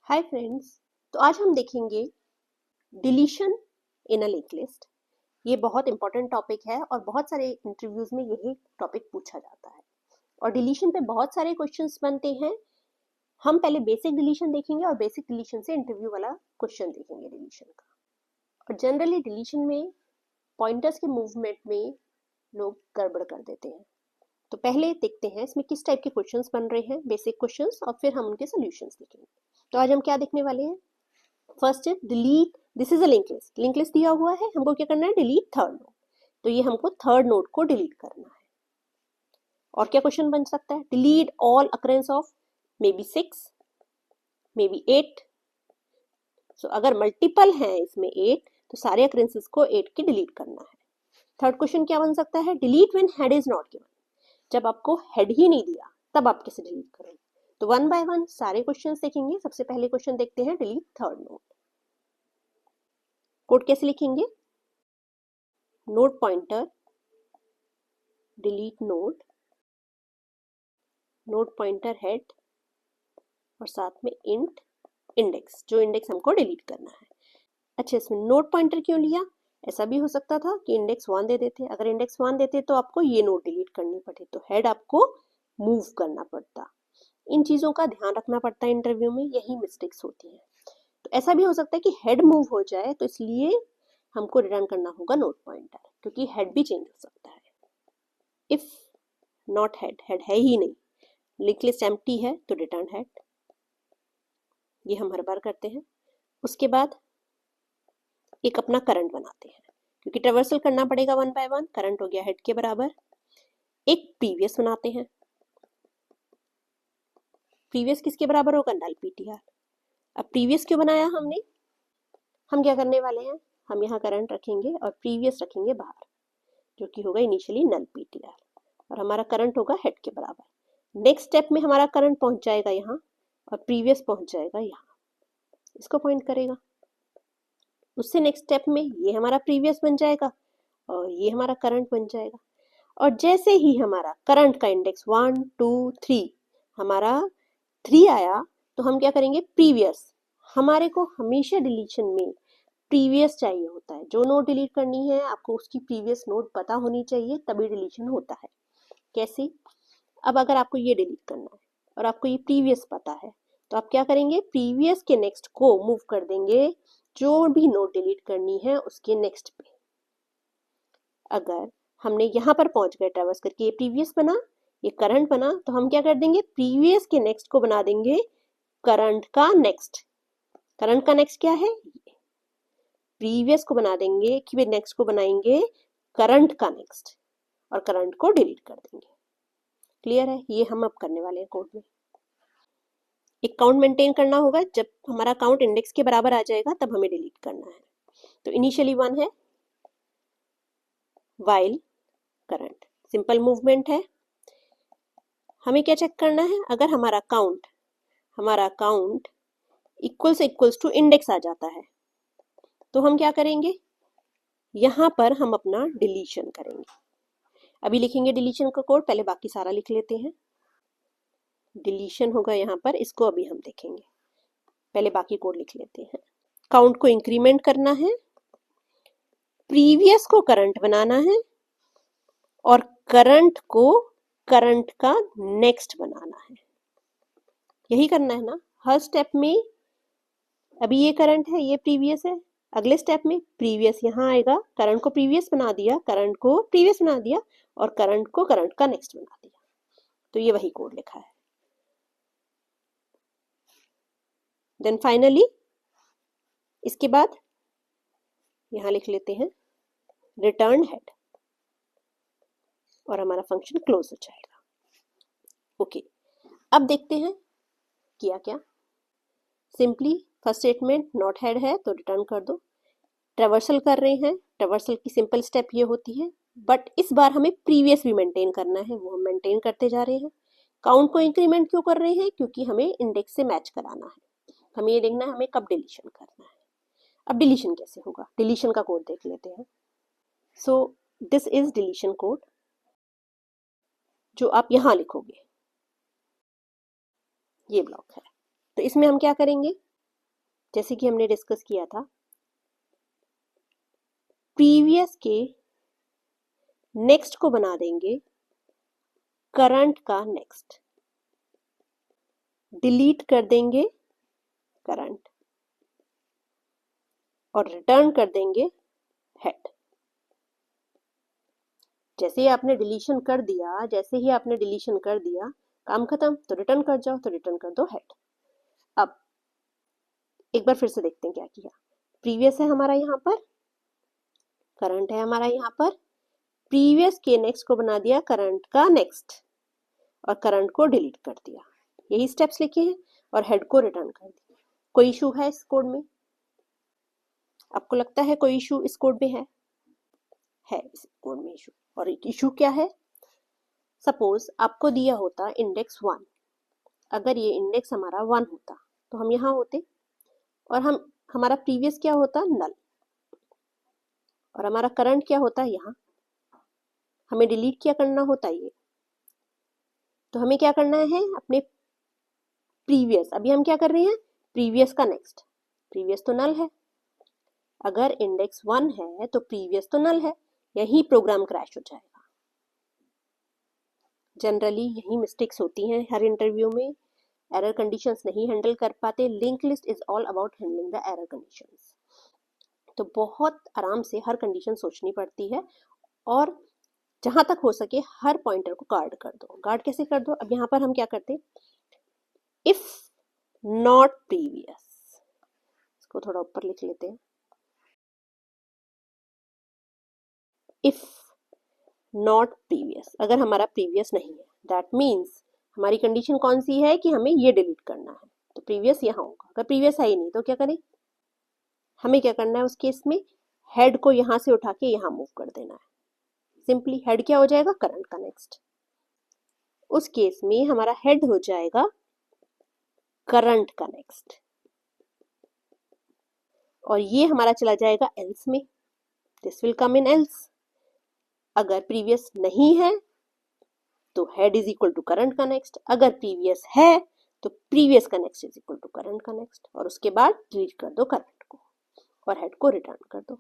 Hi friends. तो आज हम देखेंगे deletion in a link list. ये बहुत इंपॉर्टेंट टॉपिक है और बहुत सारे इंटरव्यूज में यही टॉपिक पूछा जाता है और डिलीशन पे बहुत सारे क्वेश्चंस बनते हैं। हम पहले बेसिक डिलीशन देखेंगे और बेसिक डिलीशन से इंटरव्यू वाला क्वेश्चन देखेंगे डिलीशन का। और जनरली डिलीशन में पॉइंटर्स के मूवमेंट में लोग गड़बड़ कर देते हैं। तो पहले देखते हैं इसमें किस टाइप के क्वेश्चंस बन रहे हैं, बेसिक क्वेश्चंस, और फिर हम उनके सॉल्यूशंस देखेंगे। तो आज हम क्या देखने वाले हैं? फर्स्ट है delete, this is a link list. Link list दिया हुआ है, हमको क्या करना है? Delete third node. तो ये हमको थर्ड नोड को डिलीट करना है। और क्या क्वेश्चन बन सकता है? Delete all occurrence of may be 6, may be 8। सो अगर मल्टीपल है इसमें 8 तो सारे अकरेंसेस को 8 की डिलीट करना है। थर्ड क्वेश्चन क्या बन सकता है? Delete when head is not given. जब आपको हेड ही नहीं दिया तब आप कैसे डिलीट करोगे? तो वन बाय वन सारे क्वेश्चंस देखेंगे। सबसे पहले क्वेश्चन देखते हैं डिलीट थर्ड नोड। कोड कैसे लिखेंगे? Node pointer delete node, node pointer head और साथ में इंट इंडेक्स, जो इंडेक्स हमको डिलीट करना है। अच्छा, इसमें नोड पॉइंटर क्यों लिया? ऐसा भी हो सकता था कि इंडेक्स 1 दे देते। अगर इंडेक्स 1 देते तो आपको ये नोड डिलीट करनी पड़े, तो हेड आपको मूव करना पड़ता। इन चीज़ों का ध्यान रखना पड़ता है इंटरव्यू में, यही मिस्टेक्स होती हैं। तो ऐसा भी हो सकता है कि हेड मूव हो जाए, तो इसलिए हमको रिटर्न करना होगा नोड पॉइंटर, क्योंकि हेड भी चेंज हो सकता है। इफ नॉट हेड, हेड है ही नहीं, लिंक लिस्ट एम्प्टी है तो रिटर्न हेड। ये हम हर बार करते हैं। उसके बाद एक अपना करंट बनाते हैं, क्योंकि ट्रेवर्सल करना पड़ेगा वन बाय वन। करंट हो गया हेड के बराबर। एक प्रीवियस बनाते हैं। प्रीवियस किसके बराबर होगा? नल पीटीआर। अब प्रीवियस क्यों बनाया हमने? हम क्या करने वाले हैं? हम यहाँ करंट रखेंगे और प्रीवियस रखेंगे बाहर, जो कि होगा इनिशियली नल पीटीआर, और हमारा करंट होगा हेड के बराबर। नेक्स्ट स्टेप में हमारा करंट पहुंच जाएगा यहाँ और प्रीवियस पहुंच जाएगा यहाँ, इसको पॉइंट करेगा। उससे नेक्स्ट स्टेप में ये हमारा प्रीवियस बन जाएगा और ये हमारा करंट बन जाएगा। और जैसे ही हमारा करंट का इंडेक्स 1 2 3 हमारा 3 आया, तो हम क्या करेंगे? प्रीवियस। हमारे को हमेशा डिलीशन में प्रीवियस चाहिए होता है। जो नोड डिलीट करनी है आपको उसकी प्रीवियस नोड पता होनी चाहिए, तभी डिलीशन होता है। कैसे? अब अगर आपको ये डिलीट करना है और आपको ये प्रीवियस पता है, तो आप क्या करेंगे? प्रीवियस के नेक्स्ट को मूव कर देंगे, जो भी नोड डिलीट करनी है उसके नेक्स्ट पे। अगर हमने यहाँ पर पहुंच गए ट्रैवर्स करके, ये प्रीवियस बना, ये करंट बना, तो हम क्या कर देंगे? प्रीवियस के नेक्स्ट को बना देंगे करंट का नेक्स्ट। करंट का नेक्स्ट क्या है? प्रीवियस को बना देंगे कि नेक्स्ट को बनाएंगे करंट का नेक्स्ट, और करंट को डिलीट कर देंगे। क्लियर है? ये हम अब करने वाले हैं कोड में। एक काउंट मेंटेन करना होगा। जब हमारा काउंट इंडेक्स के बराबर आ जाएगा तब हमें डिलीट करना है। तो इनिशियली 1 है, वाइल करंट, सिंपल मूवमेंट है। हमें क्या चेक करना है? अगर हमारा काउंट इक्वल्स टू इंडेक्स आ जाता है, तो हम क्या करेंगे? यहाँ पर हम अपना डिलीशन करेंगे। अभी लिखेंगे डिलीशन का कोड, पहले बाकी सारा लिख लेते हैं। डिलीशन होगा यहाँ पर, इसको अभी हम देखेंगे। पहले बाकी कोड लिख लेते हैं। काउंट को इंक्रीमेंट करना है, प्रीवियस को करंट बनाना है, और करंट को करंट का नेक्स्ट बनाना है। यही करना है ना हर स्टेप में? अभी ये करंट है, ये प्रीवियस है। अगले स्टेप में प्रीवियस यहाँ आएगा, करंट को प्रीवियस बना दिया, करंट को प्रीवियस बना दिया, और करंट को करंट का नेक्स्ट बना दिया। तो ये वही कोड लिखा है। देन फाइनली इसके बाद यहाँ लिख लेते हैं रिटर्न हेड, और हमारा फंक्शन क्लोज हो जाएगा। ओके, अब देखते हैं किया क्या। Simply first statement not head है तो रिटर्न कर दो। ट्रेवर्सल कर रहे हैं, ट्रेवर्सल की सिंपल स्टेप ये होती है, बट इस बार हमें प्रीवियस भी मेंटेन करना है, वो हम मेंटेन करते जा रहे हैं। काउंट को इंक्रीमेंट क्यों कर रहे हैं? क्योंकि हमें इंडेक्स से मैच कराना है। हमें ये देखना है हमें कब डिलीशन करना है। अब डिलीशन कैसे होगा? डिलीशन का कोड देख लेते हैं। So this is deletion code, जो आप यहाँ लिखोगे। ये ब्लॉक है। तो इसमें हम क्या करेंगे? जैसे कि हमने डिस्कस किया था, प्रीवियस के नेक्स्ट को बना देंगे करंट का नेक्स्ट, डिलीट कर देंगे करंट और रिटर्न कर देंगे हेड। जैसे ही आपने डिलीशन कर दिया, जैसे ही आपने डिलीशन कर दिया, काम खत्म, तो रिटर्न कर जाओ, तो रिटर्न कर दो हेड। अब एक बार फिर से देखते हैं क्या किया। प्रीवियस है हमारा यहाँ पर, करंट है हमारा यहाँ पर, प्रीवियस के नेक्स्ट को बना दिया करंट का नेक्स्ट और करंट को डिलीट कर दिया, यही स्टेप्स लिखे हैं, और हेड को रिटर्न कर दिया। कोई इशू है इस कोड में? आपको लगता है कोई इशू इस कोड में है इस कोड में इशू। और इशू क्या है? सपोज आपको दिया होता इंडेक्स 1, अगर ये इंडेक्स हमारा 1 होता तो हम यहाँ होते, और हमारा प्रीवियस क्या होता? नल, और हमारा करंट क्या होता है यहाँ, हमें डिलीट क्या करना होता ये, तो हमें क्या करना है अपने प्रीवियस, अभी हम क्या कर रहे हैं, प्रीवियस का नेक्स्ट, प्रीवियस तो नल है, अगर इंडेक्स 1 है तो प्रीवियस तो नल है, यही प्रोग्राम क्रैश हो जाएगा। जनरली यही मिस्टेक्स होती हैं हर इंटरव्यू में, एरर कंडीशंस नहीं हैंडल कर पाते। Link list is all about handling the error conditions. तो बहुत आराम से हर कंडीशन सोचनी पड़ती है, और जहां तक हो सके हर पॉइंटर को गार्ड कर दो। गार्ड कैसे कर दो? अब यहाँ पर हम क्या करते, इफ नॉट प्रीवियस, इसको थोड़ा ऊपर लिख लेते हैं, इफ नॉट प्रीवियस, अगर हमारा प्रीवियस नहीं है, दैट मीन्स हमारी कंडीशन कौन सी है कि हमें ये डिलीट करना है, तो प्रीवियस यहाँ होगा। अगर प्रीवियस है ही नहीं तो क्या करें, हमें क्या करना है उस केस में, हेड को यहाँ से उठा के यहाँ मूव कर देना है। सिंपली हेड क्या हो जाएगा, करंट का नेक्स्ट। उस केस में हमारा हेड हो जाएगा करंट का नेक्स्ट, और ये हमारा चला जाएगा एल्स में, this will come in else. अगर प्रीवियस नहीं है तो head is equal to current का नेक्स्ट, अगर प्रीवियस है तो प्रीवियस का next is equal to current का नेक्स्ट, और उसके बाद डिलीट कर दो करंट को और हेड को रिटर्न कर दो।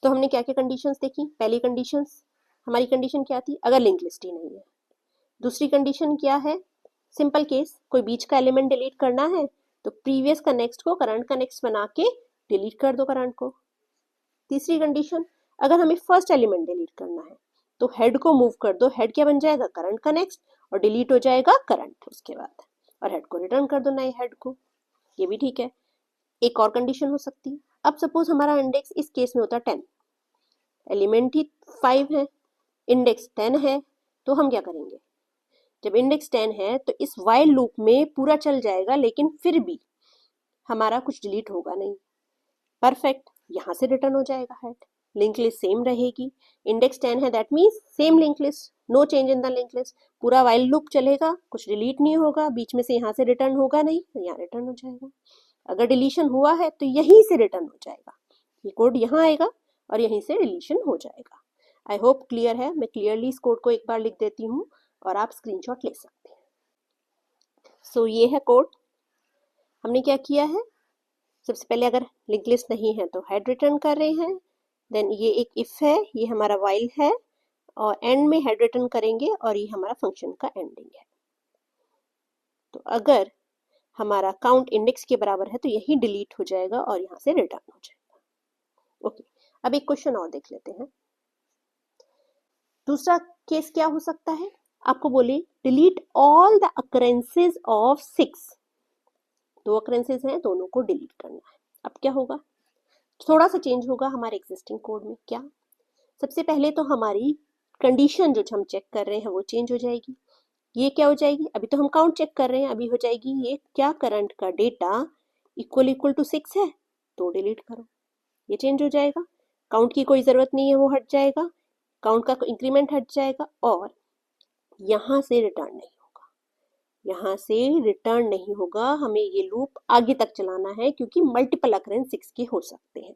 तो हमने क्या क्या कंडीशंस देखी? पहली कंडीशंस, हमारी कंडीशन क्या थी, अगर लिंक लिस्ट ही नहीं है। दूसरी कंडीशन क्या है, सिंपल केस, कोई बीच का एलिमेंट डिलीट करना है तो प्रीवियस का नेक्स्ट को करंट का नेक्स्ट बना के डिलीट कर दो करंट को। तीसरी कंडीशन, अगर हमें फर्स्ट एलिमेंट डिलीट करना है तो हेड को मूव कर दो, हेड क्या बन जाएगा, करंट का नेक्स्ट, और डिलीट हो जाएगा करंट उसके बाद, और हेड को रिटर्न कर दो नए हेड को, ये भी ठीक है। एक और कंडीशन हो सकती है, अब सपोज हमारा इंडेक्स इस केस में होता 10, एलिमेंट ही 5 है, इंडेक्स 10 है, तो हम क्या करेंगे, जब इंडेक्स 10 है तो इस वाइल लूप में पूरा चल जाएगा, लेकिन फिर भी हमारा कुछ डिलीट होगा नहीं, परफेक्ट, यहाँ से रिटर्न हो जाएगा हेड, लिंक लिस्ट सेम रहेगी, इंडेक्स 10 है that means same link list, no change in the link list, पूरा वाइल लूप चलेगा, कुछ डिलीट नहीं होगा, बीच में से यहाँ से रिटर्न होगा नहीं, यहाँ रिटर्न हो जाएगा। अगर डिलीशन हुआ है तो यहीं से रिटर्न हो जाएगा, ये कोड यहाँ आएगा और यहीं से डिलीशन हो जाएगा। आई होप क्लियर है, मैं क्लियरली इस कोड को एक बार लिख देती हूँ और आप स्क्रीनशॉट ले सकते हैं। सो ये है कोड, हमने क्या किया है, सबसे पहले अगर लिंक लिस्ट नहीं है तो हेड रिटर्न कर रहे हैं, देन ये एक इफ है, ये हमारा वाइल है, और एंड में हेड रिटर्न करेंगे, और ये हमारा फंक्शन का एंडिंग है। तो अगर हमारा काउंट इंडेक्स के बराबर है तो यही डिलीट हो जाएगा और यहाँ से रिटर्न हो जाएगा। ओके, अब एक क्वेश्चन और देख लेते हैं। दूसरा केस क्या हो सकता है, आपको बोले delete all the occurrences of 6, दो अकरेंसेस हैं, दोनों को डिलीट करना है। अब क्या होगा, थोड़ा सा चेंज होगा हमारे एग्जिस्टिंग कोड में। क्या, सबसे पहले तो हमारी कंडीशन जो हम चेक कर रहे हैं वो चेंज हो जाएगी। ये क्या हो जाएगी, अभी तो हम काउंट चेक कर रहे हैं, अभी हो जाएगी ये क्या, करंट का डेटा इक्वल टू 6 है तो डिलीट करो, ये चेंज हो जाएगा। काउंट की कोई ज़रूरत नहीं है, वो हट जाएगा, काउंट का इंक्रीमेंट हट जाएगा, और यहाँ से रिटर्न नहीं होगा, यहाँ से रिटर्न नहीं होगा, हमें ये लूप आगे तक चलाना है क्योंकि मल्टीपल अकरेंस 6 के हो सकते हैं।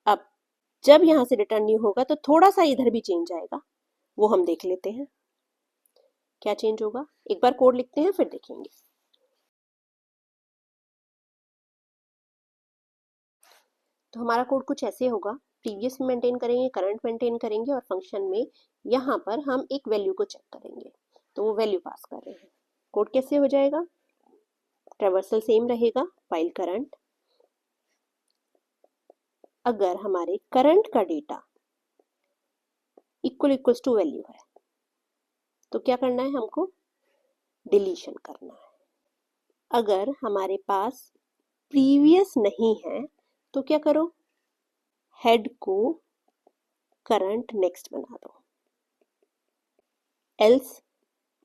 अब जब यहाँ से रिटर्न नहीं होगा तो थोड़ा सा इधर भी चेंज आएगा, वो हम देख लेते हैं क्या चेंज होगा। एक बार कोड लिखते हैं फिर देखेंगे। तो हमारा कोड कुछ ऐसे होगा, प्रीवियस में मेंटेन करेंगे, करंट मेंटेन करेंगे और फंक्शन में यहाँ पर हम एक वैल्यू को चेक करेंगे, तो वो वैल्यू पास कर रहे हैं। कोड कैसे हो जाएगा, ट्रैवर्सल सेम रहेगा, व्हाइल करंट, अगर हमारे करंट का डेटा इक्वल्स टू वैल्यू है तो क्या करना है, हमको डिलीशन करना है। अगर हमारे पास प्रीवियस नहीं है तो क्या करो, हेड को करंट नेक्स्ट बना दो, एल्स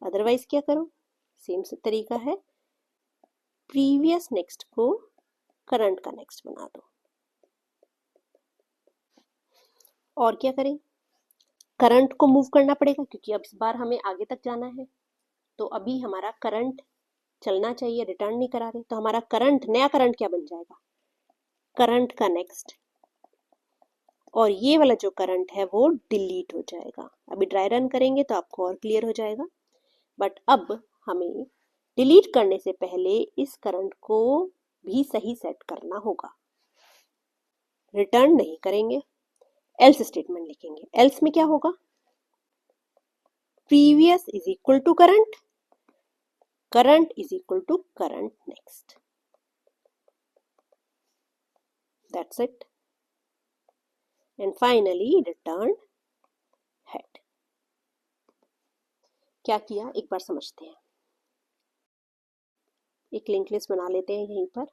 अदरवाइज क्या करो, सेम तरीका है, प्रीवियस नेक्स्ट को करंट का नेक्स्ट बना दो। और क्या करें, करंट को मूव करना पड़ेगा क्योंकि अब इस बार हमें आगे तक जाना है, तो अभी हमारा करंट चलना चाहिए, रिटर्न नहीं करा रहे, तो हमारा करंट, नया करंट क्या बन जाएगा, करंट का नेक्स्ट, और ये वाला जो करंट है वो डिलीट हो जाएगा। अभी ड्राई रन करेंगे तो आपको और क्लियर हो जाएगा, बट अब हमें डिलीट करने से पहले इस करंट को भी सही सेट करना होगा। रिटर्न नहीं करेंगे, एल्स स्टेटमेंट लिखेंगे। एल्स में क्या होगा, previous is equal to current, current is equal to current next, that's it, and finally return head. क्या किया एक बार समझते हैं। एक लिंक लिस्ट बना लेते हैं यहीं पर,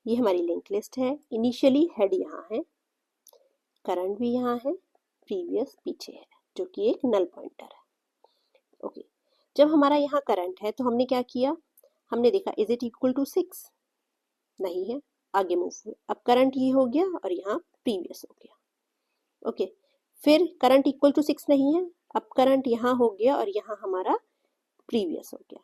ये हमारी लिंक लिस्ट है। इनिशियली हेड यहाँ है, करंट भी यहाँ है, प्रीवियस पीछे है जो कि एक नल पॉइंटर है। ओके, जब हमारा यहाँ करंट है तो हमने क्या किया, हमने देखा इज इट इक्वल टू 6, नहीं है, आगे मूव हुए, अब करंट ये हो गया और यहाँ प्रीवियस हो गया। ओके, फिर करंट इक्वल टू 6 नहीं है, अब करंट यहाँ हो गया और यहाँ हमारा प्रीवियस हो गया,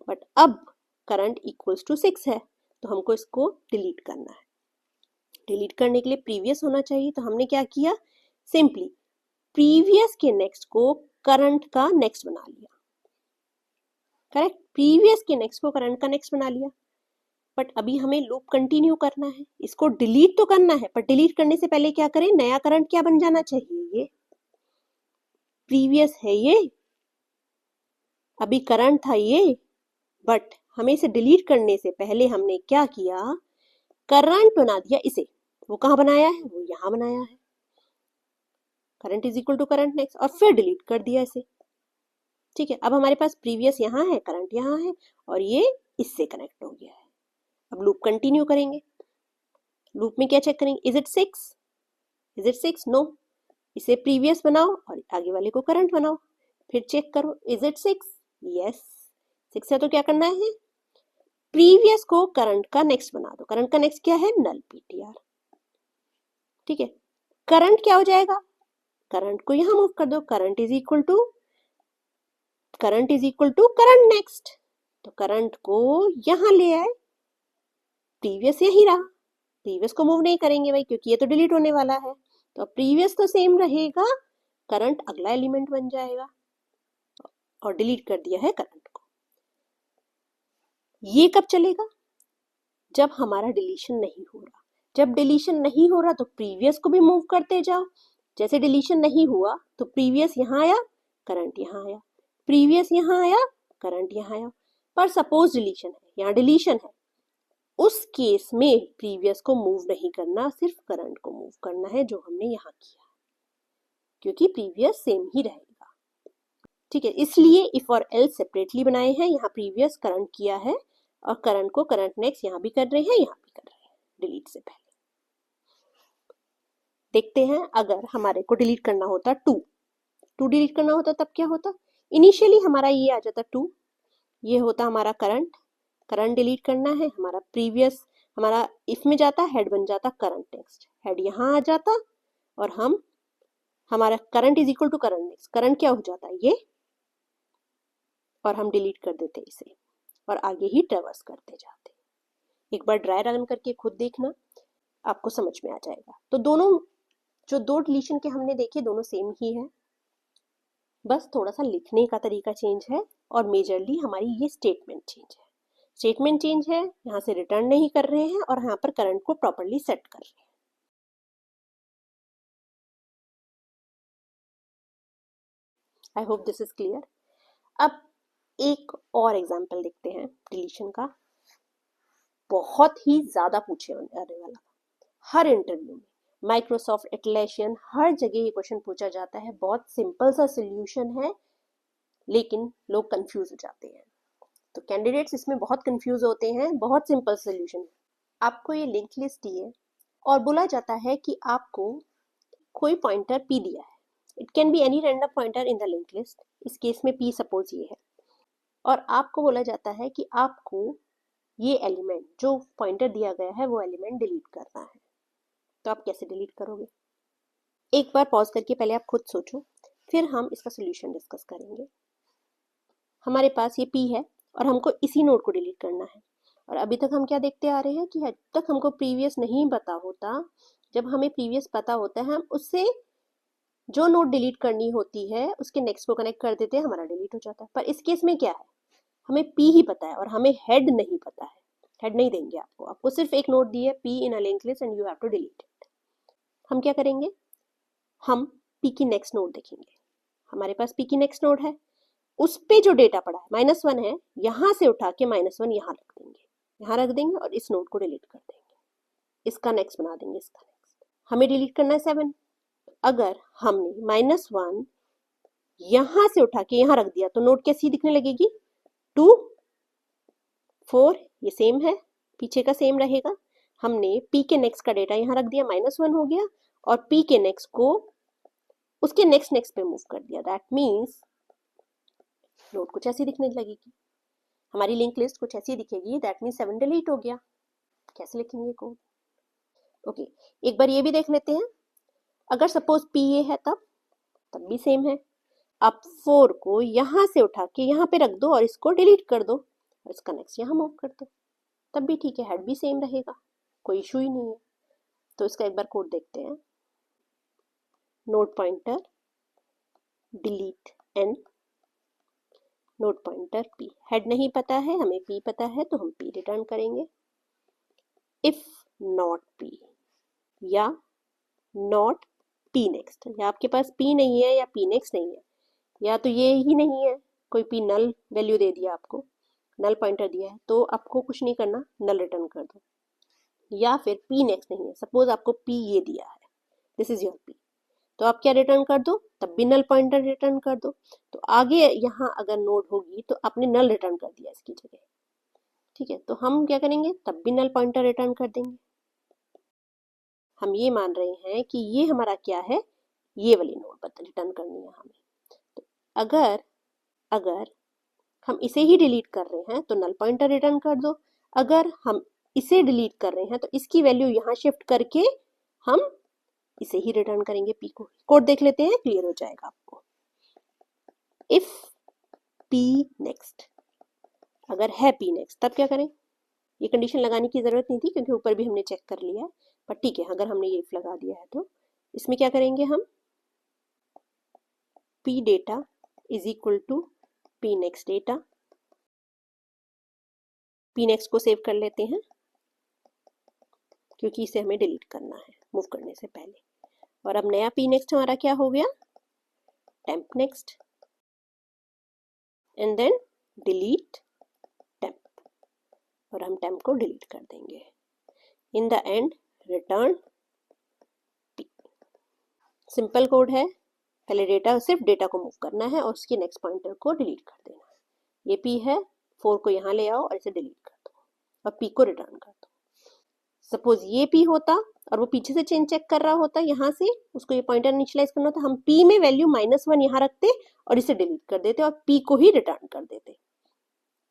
बट अब करंट इक्वल्स टू 6 है तो हमको इसको डिलीट करना है। डिलीट करने के लिए प्रीवियस होना चाहिए, तो हमने क्या किया, सिंपली प्रीवियस के नेक्स्ट को करंट का नेक्स्ट बना लिया। करेक्ट, प्रीवियस के नेक्स्ट को करंट का नेक्स्ट बना लिया, बट अभी हमें लूप कंटिन्यू करना है, इसको डिलीट तो करना है, पर डिलीट करने से पहले क्या करें, नया करंट क्या बन जाना चाहिए, ये प्रीवियस है, ये अभी करंट था ये, बट हमें इसे डिलीट करने से पहले हमने क्या किया, करंट बना दिया इसे। वो कहाँ बनाया है, वो यहाँ बनाया है, current is equal to current next, और फिर डिलीट कर दिया इसे। ठीक है, अब हमारे पास प्रीवियस यहाँ है, करंट यहाँ है, और ये इससे कनेक्ट हो गया है। अब लूप कंटिन्यू करेंगे, लूप में क्या चेक करेंगे, is it 6, is it 6, no, इसे प्रीवियस बनाओ और आगे वाले को करंट बनाओ, फिर चेक करो, इज इट 6, यस 6 है, तो क्या करना है, प्रीवियस को करंट का नेक्स्ट बना दो। करंट का नेक्स्ट क्या है, नल पीटीआर। ठीक है, करंट क्या हो जाएगा, करंट को यहां मूव कर दो, current is equal to current next, तो करंट को यहां ले आए, प्रीवियस यही रहा, प्रीवियस को मूव नहीं करेंगे भाई क्योंकि ये तो डिलीट होने वाला है, तो प्रीवियस तो सेम रहेगा, करंट अगला एलिमेंट बन जाएगा, और डिलीट कर दिया है करंट को। ये कब चलेगा, जब हमारा डिलीशन नहीं हो रहा। जब डिलीशन नहीं हो रहा तो प्रीवियस को भी मूव करते जाओ, जैसे डिलीशन नहीं हुआ तो प्रीवियस यहाँ आया, करंट यहाँ आया, प्रीवियस यहाँ आया, करंट यहाँ आया। पर सपोज डिलीशन है, यहाँ डिलीशन है, उस केस में प्रीवियस को मूव नहीं करना, सिर्फ करंट को मूव करना है, जो हमने यहाँ किया, क्योंकि प्रीवियस सेम ही रहेगा। ठीक है, इसलिए इफ और एल्स सेपरेटली बनाए हैं, यहाँ प्रीवियस करंट किया है और करंट को करंट नेक्स्ट यहाँ भी कर रहे हैं, यहाँ भी कर रहे हैं, डिलीट से पहले। देखते हैं अगर हमारे को डिलीट करना होता 2 डिलीट करना होता तब क्या होता, इनिशियली हमारा ये आ जाता 2, ये होता हमारा करंट, करंट डिलीट करना है, हमारा प्रीवियस हमारा इफ में जाता, हेड बन जाता करंट नेक्स्ट, हेड यहाँ आ जाता और हमारा current is equal to current next, current क्या हो जाता है ये, और हम डिलीट कर देते इसे और आगे ही ट्रेवर्स करते जाते। एक बार ड्राई रन करके खुद देखना, आपको समझ में आ जाएगा। तो दोनों जो 2 डिलीशन के हमने देखे दोनों सेम ही है, बस थोड़ा सा लिखने का तरीका चेंज है और मेजरली हमारी ये स्टेटमेंट चेंज है। स्टेटमेंट चेंज है, यहाँ से रिटर्न नहीं कर रहे हैं और यहाँ पर करंट को प्रॉपरली सेट कर रहे हैं। I hope this is clear. अब एक और एग्जाम्पल देखते हैं डिलीशन का, बहुत ही ज्यादा पूछे आने वाला, हर इंटरव्यू में, माइक्रोसॉफ्ट, एटलेशियन, हर जगह ये क्वेश्चन पूछा जाता है। बहुत सिंपल सा सोल्यूशन है लेकिन लोग कंफ्यूज हो जाते हैं, तो कैंडिडेट्स इसमें बहुत कंफ्यूज होते हैं। बहुत सिंपल सोल्यूशन है, आपको ये लिंक लिस्ट दी है और बोला जाता है कि आपको कोई पॉइंटर पी दिया है, it can be any random pointer in the link list, इस केस में पी सपोज ये है, और आपको बोला जाता है कि आपको ये एलिमेंट जो पॉइंटर दिया गया है वो एलिमेंट डिलीट करना है। तो आप कैसे डिलीट करोगे? एक बार पॉज करके पहले आप खुद सोचो, फिर हम इसका सोल्यूशन डिस्कस करेंगे। हमारे पास ये पी है और हमको इसी नोड को डिलीट करना है, और अभी तक हम क्या देखते आ रहे हैं कि हद तक हमको प्रीवियस नहीं पता होता। जब हमें प्रीवियस पता होता है हम उससे जो नोड डिलीट करनी होती है उसके नेक्स्ट को कनेक्ट कर देते हैं, हमारा डिलीट हो जाता है। पर इस केस में क्या है, हमें पी ही पता है और हमें हेड नहीं पता है। हेड नहीं देंगे आपको, आपको सिर्फ एक नोड दी है P in a link list and you have to delete it. हम क्या करेंगे, हम पी की नेक्स्ट नोड देखेंगे। हमारे पास पी की नेक्स्ट नोड है, उस पे जो डेटा पड़ा है -1 है, यहाँ से उठा के -1 यहाँ रख देंगे, यहाँ रख देंगे और इस नोड को डिलीट कर देंगे, इसका नेक्स्ट बना देंगे, इसका नेक्स्ट। हमें डिलीट करना है 7, अगर हमने -1 यहाँ से उठा के यहाँ रख दिया तो नोड कैसी दिखने लगेगी, 2 4, ये सेम है, पीछे का सेम रहेगा। हमने पी के नेक्स्ट का डेटा यहाँ रख दिया, -1 हो गया, और पी के नेक्स्ट को उसके नेक्स्ट पे मूव कर दिया। दैट मीन्स नोड कुछ ऐसी दिखने लगेगी, हमारी लिंक लिस्ट कुछ ऐसी दिखेगी। दैट मीन्स 7 डिलीट हो गया। कैसे लिखेंगे कोड? ओके, एक बार ये भी देख लेते हैं। अगर सपोज पी ये है तब भी सेम है। आप 4 को यहाँ से उठा के यहाँ पे रख दो और इसको डिलीट कर दो और इसका नेक्स्ट यहाँ मूव कर दो, तब भी ठीक है, हेड भी सेम रहेगा, कोई इशू ही नहीं है। तो इसका एक बार कोड देखते हैं। Node pointer delete N, node pointer P, head नहीं पता है, हमें पी पता है तो हम पी रिटर्न करेंगे। इफ नॉट पी या नॉट पी नेक्स्ट, या आपके पास पी नहीं है या पी नेक्स्ट नहीं है, या तो ये ही नहीं है, कोई पी नल वैल्यू दे दिया आपको, नल पॉइंटर दिया है, तो आपको कुछ नहीं करना, नल रिटर्न कर दो। या फिर पी नेक्स्ट नहीं है, सपोज आपको पी ये दिया है, दिस इज योर पी, तो आप क्या रिटर्न कर दो, तब भी नल पॉइंटर रिटर्न कर दो। तो आगे यहाँ अगर नोड होगी तो आपने नल रिटर्न कर दिया इसकी जगह, ठीक है, तो हम क्या करेंगे, तब भी नल पॉइंटर रिटर्न कर देंगे। हम ये मान रहे हैं कि ये हमारा क्या है, ये वाली नोड रिटर्न करनी है हमें। तो अगर हम इसे ही डिलीट कर रहे हैं तो नल पॉइंटर रिटर्न कर दो, अगर हम इसे डिलीट कर रहे हैं तो इसकी वैल्यू यहाँ शिफ्ट करके हम इसे ही रिटर्न करेंगे, पी को। कोड देख लेते हैं, क्लियर हो जाएगा आपको। इफ पी नेक्स्ट, अगर है पी नेक्स्ट तब क्या करें, ये कंडीशन लगाने की जरूरत नहीं थी क्योंकि ऊपर भी हमने चेक कर लिया है, पर ठीक है, अगर हमने ये इफ लगा दिया है तो इसमें क्या करेंगे हम, P data is equal to P next data, P next को सेव कर लेते हैं क्योंकि इसे हमें डिलीट करना है मूव करने से पहले। और अब नया पी नेक्स्ट हमारा क्या हो गया, temp next, and then delete temp, और हम टेम्प को डिलीट कर देंगे। In the end return P. Simple code है, पहले डेटा, सिर्फ डेटा को मूव करना है और उसके नेक्स्ट पॉइंटर को डिलीट कर देना है। ये पी है, 4 को यहाँ ले आओ और इसे डिलीट कर दो और पी को रिटर्न कर दो। सपोज ये पी होता और वो पीछे से चेन चेक कर रहा होता, यहाँ से उसको ये पॉइंटर इनिशियलाइज करना था, हम पी में वैल्यू -1 यहाँ रखते और इसे डिलीट कर देते और पी को ही रिटर्न कर देते।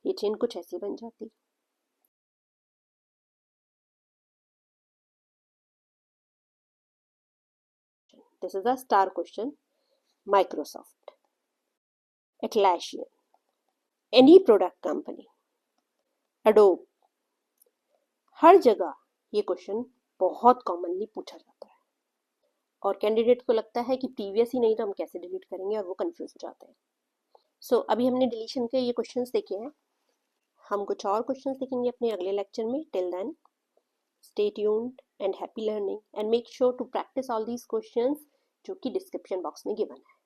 ये चेन कुछ ऐसी बन जाती। This is a star question. Microsoft, Atlassian, any product company, Adobe, हर जगह ये क्वेश्चन बहुत कॉमनली पूछा जाता है और कैंडिडेट को लगता है कि प्रीवियस ही नहीं तो हम कैसे डिलीट करेंगे, और वो कंफ्यूज हो जाते हैं। सो अभी हमने डिलीशन के ये क्वेश्चंस देखे हैं। हम कुछ और क्वेश्चंस देखेंगे अपने अगले लेक्चर में. Till then stay tuned and happy learning and make sure to practice all these questions जो कि डिस्क्रिप्शन बॉक्स में गिवन है.